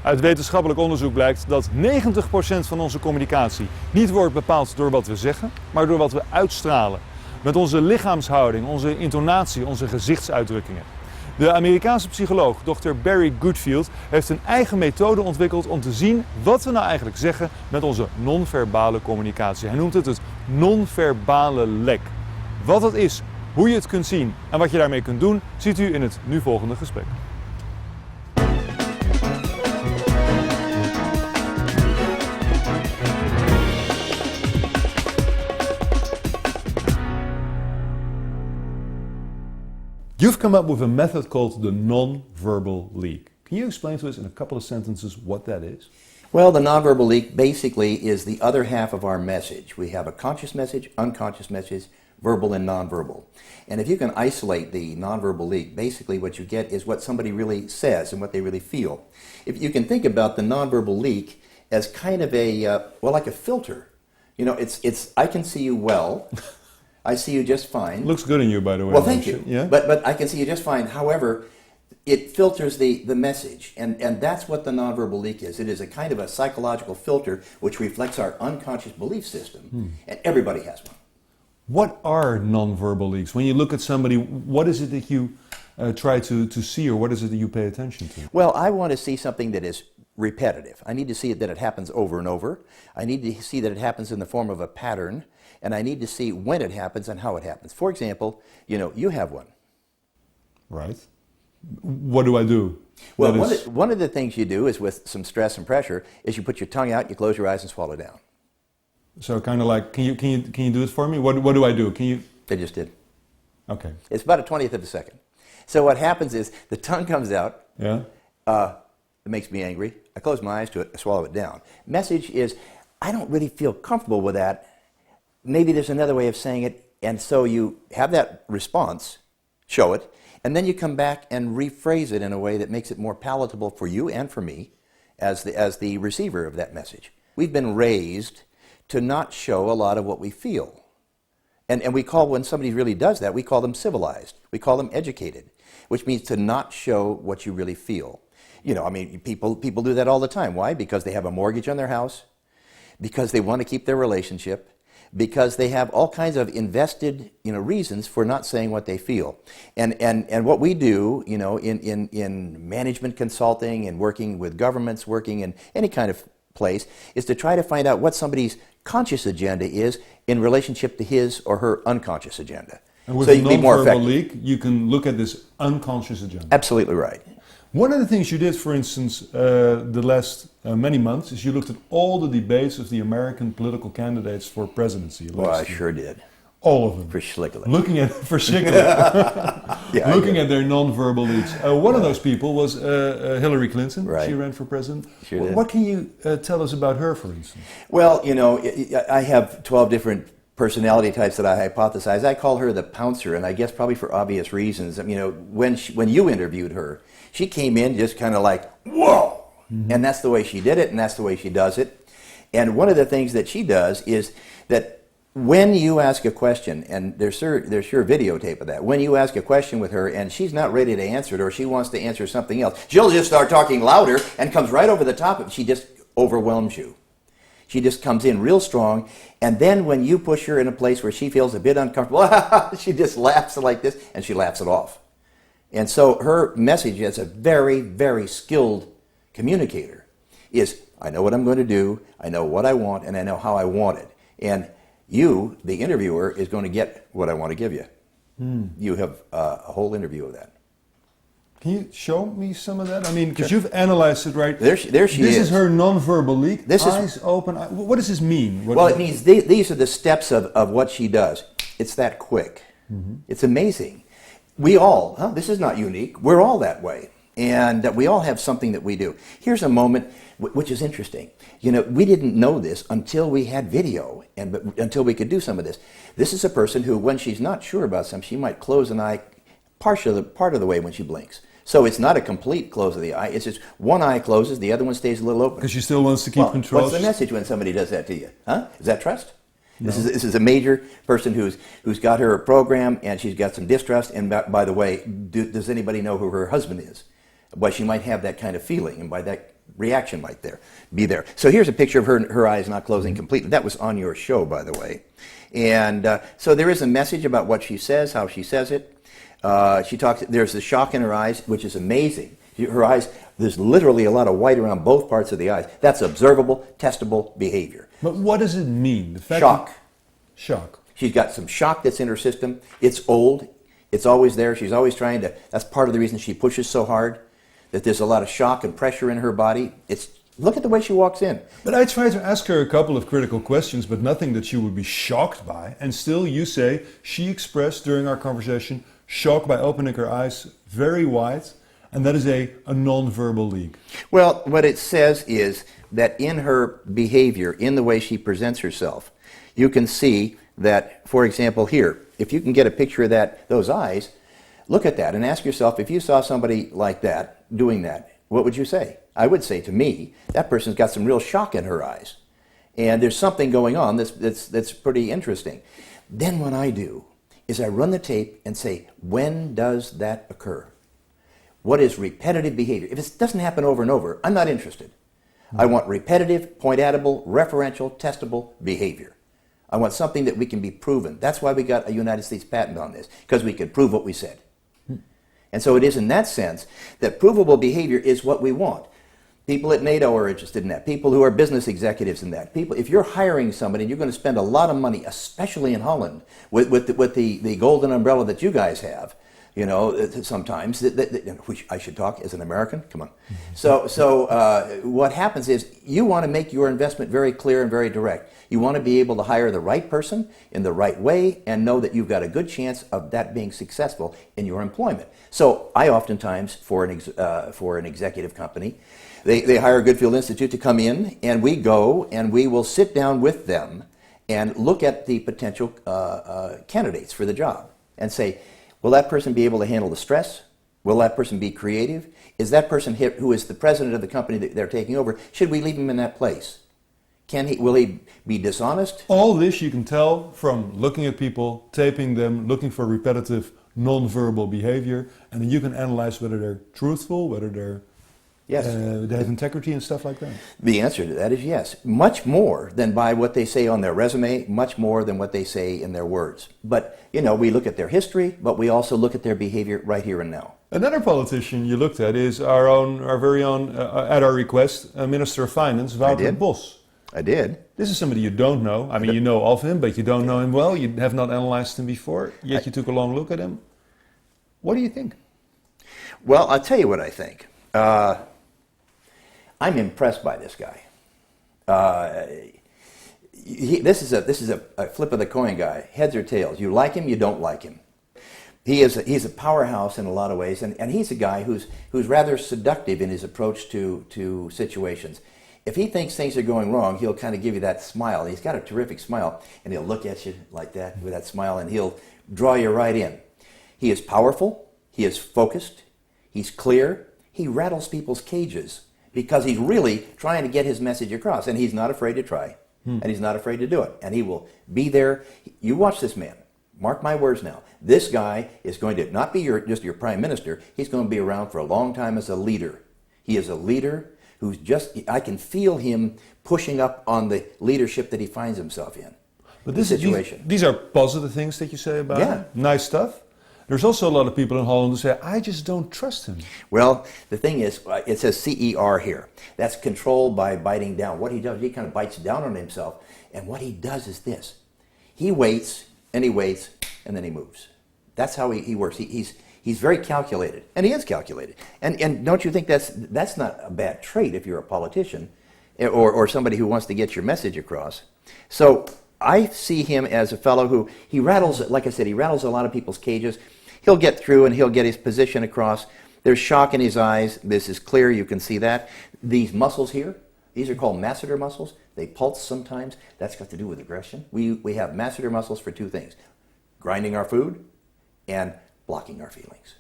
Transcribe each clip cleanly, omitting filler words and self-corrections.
Uit wetenschappelijk onderzoek blijkt dat 90% van onze communicatie niet wordt bepaald door wat we zeggen, maar door wat we uitstralen. Met onze lichaamshouding, onze intonatie, onze gezichtsuitdrukkingen. De Amerikaanse psycholoog Dr. Barry Goodfield heeft een eigen methode ontwikkeld om te zien wat we nou eigenlijk zeggen met onze non-verbale communicatie. Hij noemt het non-verbale lek. Wat dat is, hoe je het kunt zien en wat je daarmee kunt doen, ziet u in het nu volgende gesprek. You've come up with a method called the nonverbal leak. Can you explain to us in a couple of sentences what that is? Well, the nonverbal leak basically is the other half of our message. We have a conscious message, unconscious message, verbal and nonverbal. And if you can isolate the nonverbal leak, basically what you get is what somebody really says and what they really feel. If you can think about the nonverbal leak as kind of a, like a filter. You know, it's I can see you well. I see you just fine. Looks good in you, by the way. Well, thank you. Yeah? But I can see you just fine. However, it filters the message, and that's what the nonverbal leak is. It is a kind of a psychological filter which reflects our unconscious belief system, and everybody has one. What are nonverbal leaks? When you look at somebody, what is it that you try to see, or what is it that you pay attention to? Well, I want to see something that is repetitive. I need to see that it happens over and over. I need to see that it happens in the form of a pattern. And I need to see when it happens and how it happens. For example, you have one. Right. What do I do? Well, one of the things you do is with some stress and pressure is you put your tongue out, you close your eyes and swallow down. So kind of like, can you do it for me? What do I do? Can you? I just did. Okay. It's about a 20th of a second. So what happens is the tongue comes out. Yeah. It makes me angry. I close my eyes to it, I swallow it down. Message is, I don't really feel comfortable with that. Maybe there's another way of saying it, and so you have that response, show it, and then you come back and rephrase it in a way that makes it more palatable for you and for me as the receiver of that message. We've been raised to not show a lot of what we feel. And we call, when somebody really does that, we call them civilized. We call them educated, which means to not show what you really feel. You know, I mean, people do that all the time. Why? Because they have a mortgage on their house, because they want to keep their relationship, because they have all kinds of invested, reasons for not saying what they feel. And what we do, in management consulting and working with governments, working in any kind of place, is to try to find out what somebody's conscious agenda is in relationship to his or her unconscious agenda. And with so you can be more effective. Nonverbal leak, you can look at this unconscious agenda. Absolutely right. One of the things you did, for instance, the last many months, is you looked at all the debates of the American political candidates for presidency. Well, I sure did. All of them. Verschrikkelijk. Looking at Yeah, looking at their non-verbal leaks. One of those people was Hillary Clinton. Right. She ran for president. Sure did. What can you tell us about her, for instance? Well, I have 12 different personality types that I hypothesize. I call her the pouncer, and I guess probably for obvious reasons. When you interviewed her, she came in just kind of like, whoa! Mm-hmm. And that's the way she did it, and that's the way she does it. And one of the things that she does is that when you ask a question, and there's sure videotape of that, when you ask a question with her and she's not ready to answer it, or she wants to answer something else, she'll just start talking louder and comes right over the top of it. She just overwhelms you. She just comes in real strong, and then when you push her in a place where she feels a bit uncomfortable, she just laughs like this, and she laughs it off. And so her message as a very, very skilled communicator is, I know what I'm going to do, I know what I want, and I know how I want it. And you, the interviewer, is going to get what I want to give you. You have a whole interview of that. Can you show me some of that? I mean, because you've analyzed it, right? There she is. This is her non-verbal leak. Eyes open. What does this mean? Well, it means these are the steps of what she does. It's that quick. Mm-hmm. It's amazing. We all, this is not unique, we're all that way. And we all have something that we do. Here's a moment which is interesting. We didn't know this until we had video, until we could do some of this. This is a person who, when she's not sure about something, she might close an eye part of the way when she blinks. So it's not a complete close of the eye, it's just one eye closes, the other one stays a little open. Because she still wants to keep control. What's the message when somebody does that to you? Is that trust? No. This is a major person who's got her a program, and she's got some distrust. And by the way, does anybody know who her husband is? Well, she might have that kind of feeling, and by that reaction might be there. So here's a picture of her eyes not closing completely. That was on your show, by the way. And so there is a message about what she says, how she says it. There's the shock in her eyes, which is amazing. Her eyes, there's literally a lot of white around both parts of the eyes. That's observable, testable behavior. But what does it mean? The fact Shock. Shock. She's got some shock that's in her system. It's old. It's always there. She's always trying to, that's part of the reason she pushes so hard, that there's a lot of shock and pressure in her body. Look at the way she walks in. But I tried to ask her a couple of critical questions, but nothing that she would be shocked by. And still you say she expressed during our conversation shock by opening her eyes very wide. And that is a non-verbal leak. Well, what it says is that in her behavior, in the way she presents herself, you can see that, for example, here, if you can get a picture of those eyes, look at that and ask yourself, if you saw somebody like that, doing that, what would you say? I would say to me, that person's got some real shock in her eyes. And there's something going on that's pretty interesting. Then what I do is I run the tape and say, when does that occur? What is repetitive behavior? If it doesn't happen over and over, I'm not interested. I want repetitive, point-atable, referential, testable behavior. I want something that we can be proven. That's why we got a United States patent on this, because we could prove what we said. And so it is in that sense that provable behavior is what we want. People at NATO are interested in that. People who are business executives in that. People, if you're hiring somebody and you're going to spend a lot of money, especially in Holland, with the golden umbrella that you guys have, you know, sometimes, which I should talk as an American, come on. So what happens is you want to make your investment very clear and very direct. You want to be able to hire the right person in the right way and know that you've got a good chance of that being successful in your employment. So I oftentimes, for an executive company, they hire Goodfield Institute to come in, and we go and we will sit down with them and look at the potential candidates for the job and say, will that person be able to handle the stress? Will that person be creative? Is that person who is the president of the company that they're taking over, should we leave him in that place? Will he be dishonest? All this you can tell from looking at people, taping them, looking for repetitive non-verbal behavior, and then you can analyze whether they're truthful, whether they have integrity and stuff like that. The answer to that is yes. Much more than by what they say on their resume, much more than what they say in their words. But, you know, we look at their history, but we also look at their behavior right here and now. Another politician you looked at is our very own, at our request, Minister of Finance, Wouter Bos. I did. This is somebody you don't know. I mean, you know of him, but you don't know him well. You have not analyzed him before, yet you took a long look at him. What do you think? Well, I'll tell you what I think. I'm impressed by this guy. This is a flip of the coin guy, heads or tails. You like him, you don't like him. He's a powerhouse in a lot of ways, and he's a guy who's rather seductive in his approach to situations. If he thinks things are going wrong, he'll kind of give you that smile. He's got a terrific smile, and he'll look at you like that with that smile, and he'll draw you right in. He is powerful. He is focused. He's clear. He rattles people's cages because he's really trying to get his message across, and he's not afraid to try, and he's not afraid to do it, and he will be there. You watch this man. Mark my words now. This guy is going to not be just your prime minister. He's going to be around for a long time as a leader. He is a leader who's I can feel him pushing up on the leadership that he finds himself in. But this situation. These are positive things that you say about him. Nice stuff. There's also a lot of people in Holland who say, I just don't trust him. Well, the thing is, it says CER here. That's control by biting down. What he does, he kind of bites down on himself. And what he does is this. He waits, and he waits, and then he moves. That's how he works. He's very calculated, and he is calculated. And don't you think that's not a bad trait if you're a politician or somebody who wants to get your message across? So I see him as a fellow who, he rattles, like I said, he rattles a lot of people's cages. He'll get through and he'll get his position across. There's shock in his eyes. This is clear. You can see that. These muscles here, these are called masseter muscles. They pulse sometimes. That's got to do with aggression. We have masseter muscles for two things: grinding our food and blocking our feelings.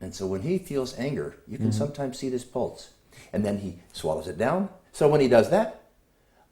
And so when he feels anger, you can sometimes see this pulse. And then he swallows it down. So when he does that,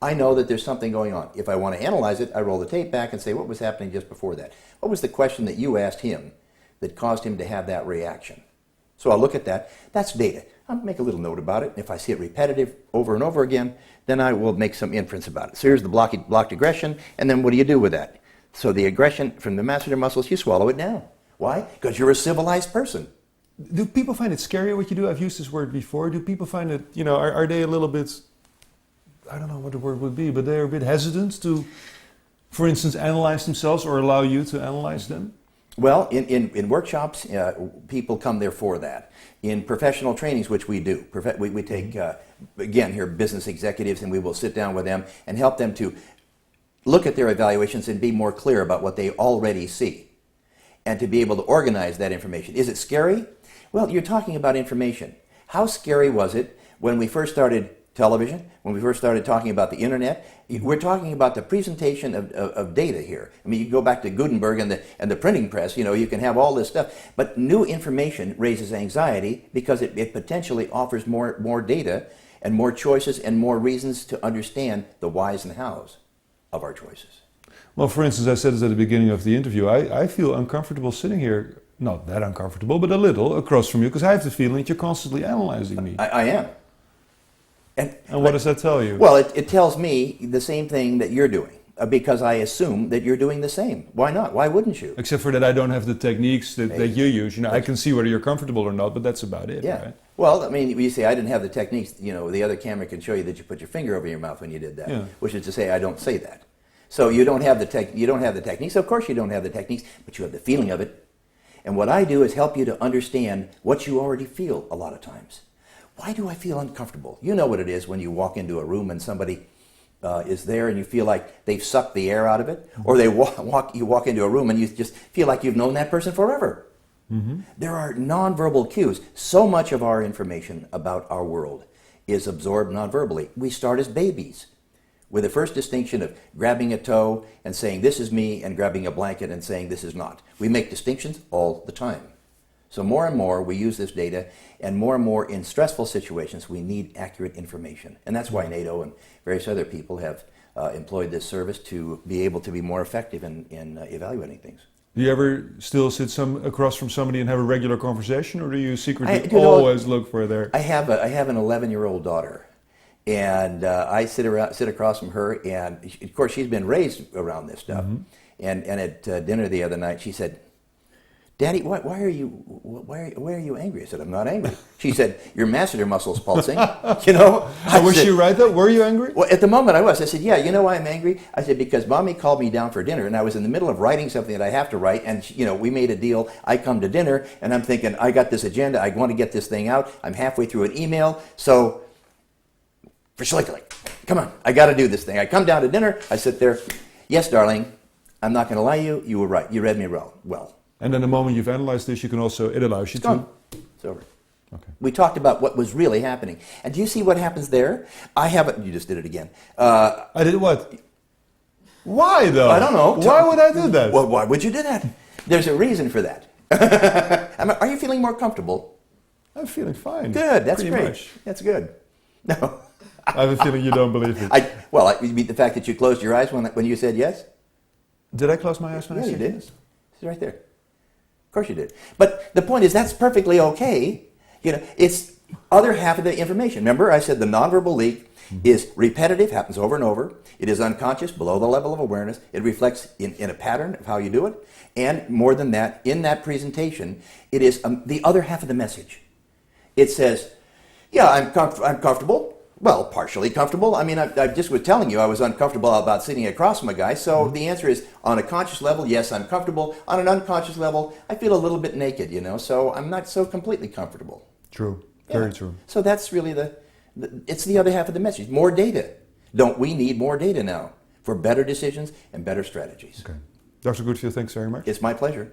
I know that there's something going on. If I want to analyze it, I roll the tape back and say, what was happening just before that? What was the question that you asked him that caused him to have that reaction? So I'll look at that. That's data. I'll make a little note about it. If I see it repetitive over and over again, then I will make some inference about it. So here's the blocked aggression, and then what do you do with that? So the aggression from the masseter muscles, you swallow it down. Why? Because you're a civilized person. Do people find it scary what you do? I've used this word before. Do people find it, are they a little bit, I don't know what the word would be, but they're a bit hesitant to, for instance, analyze themselves or allow you to analyze them? Well, in workshops, people come there for that. In professional trainings, which we do, we take, again, here, business executives, and we will sit down with them and help them to look at their evaluations and be more clear about what they already see and to be able to organize that information. Is it scary? Well, you're talking about information. How scary was it when we first started television, when we first started talking about the internet? We're talking about the presentation of data here. I mean, you go back to Gutenberg and the printing press, you can have all this stuff. But new information raises anxiety because it potentially offers more data and more choices and more reasons to understand the whys and hows of our choices. Well, for instance, I said this at the beginning of the interview. I feel uncomfortable sitting here, not that uncomfortable, but a little across from you, because I have the feeling that you're constantly analyzing me. I am. And what does that tell you? Well, it tells me the same thing that you're doing, because I assume that you're doing the same. Why not? Why wouldn't you? Except for that I don't have the techniques that you use. I can see whether you're comfortable or not, but that's about it. Yeah. Right? Well, I mean, you say I didn't have the techniques. The other camera can show you that you put your finger over your mouth when you did that, which is to say I don't say that. So you don't have the techniques. Of course you don't have the techniques, but you have the feeling of it. And what I do is help you to understand what you already feel a lot of times. Why do I feel uncomfortable? You know what it is when you walk into a room and somebody is there and you feel like they've sucked the air out of it, or you walk into a room and you just feel like you've known that person forever. Mm-hmm. There are nonverbal cues. So much of our information about our world is absorbed nonverbally. We start as babies with the first distinction of grabbing a toe and saying this is me and grabbing a blanket and saying this is not. We make distinctions all the time. So more and more we use this data, and more in stressful situations we need accurate information. And that's why NATO and various other people have employed this service to be able to be more effective in evaluating things. Do you ever still sit across from somebody and have a regular conversation, or do you secretly always look for their... I have an 11-year-old daughter, and I sit across from her, and of course she's been raised around this stuff. Mm-hmm. And at dinner the other night she said, "Daddy, why are you angry?" I said, "I'm not angry." She said, "Your masseter muscle's pulsing." Was she right though? Were you angry? Well, at the moment I was. I said, "Yeah, you know why I'm angry?" I said, "Because Mommy called me down for dinner, and I was in the middle of writing something that I have to write, and we made a deal. I come to dinner, and I'm thinking, I got this agenda. I want to get this thing out. I'm halfway through an email, so for schlickly, come on, I got to do this thing. I come down to dinner. I sit there. Yes, darling, I'm not going to lie to you. You were right. You read me well." And then the moment you've analyzed this, it allows you to... It's over. Okay. We talked about what was really happening. And do you see what happens there? You just did it again. I did what? Why though? I don't know. Why would I do that? Well, why would you do that? There's a reason for that. Are you feeling more comfortable? I'm feeling fine. Good, that's Pretty great. much. That's good. No. I have a feeling you don't believe it. The fact that you closed your eyes when you said yes? Did I close my eyes when I said you did. yes? It's right there. Of course you did. But the point is, that's perfectly okay. It's other half of the information. Remember, I said the nonverbal leak is repetitive, happens over and over. It is unconscious, below the level of awareness. It reflects in a pattern of how you do it. And more than that, in that presentation, it is the other half of the message. It says, yeah, I'm comfortable. Well, partially comfortable. I mean, I just was telling you I was uncomfortable about sitting across from a guy. So the answer is, on a conscious level, yes, I'm comfortable. On an unconscious level, I feel a little bit naked, so I'm not so completely comfortable. True. Very true. So that's really it's the other half of the message. More data. Don't we need more data now for better decisions and better strategies? Okay. Dr. Goodfield, thanks very much. It's my pleasure.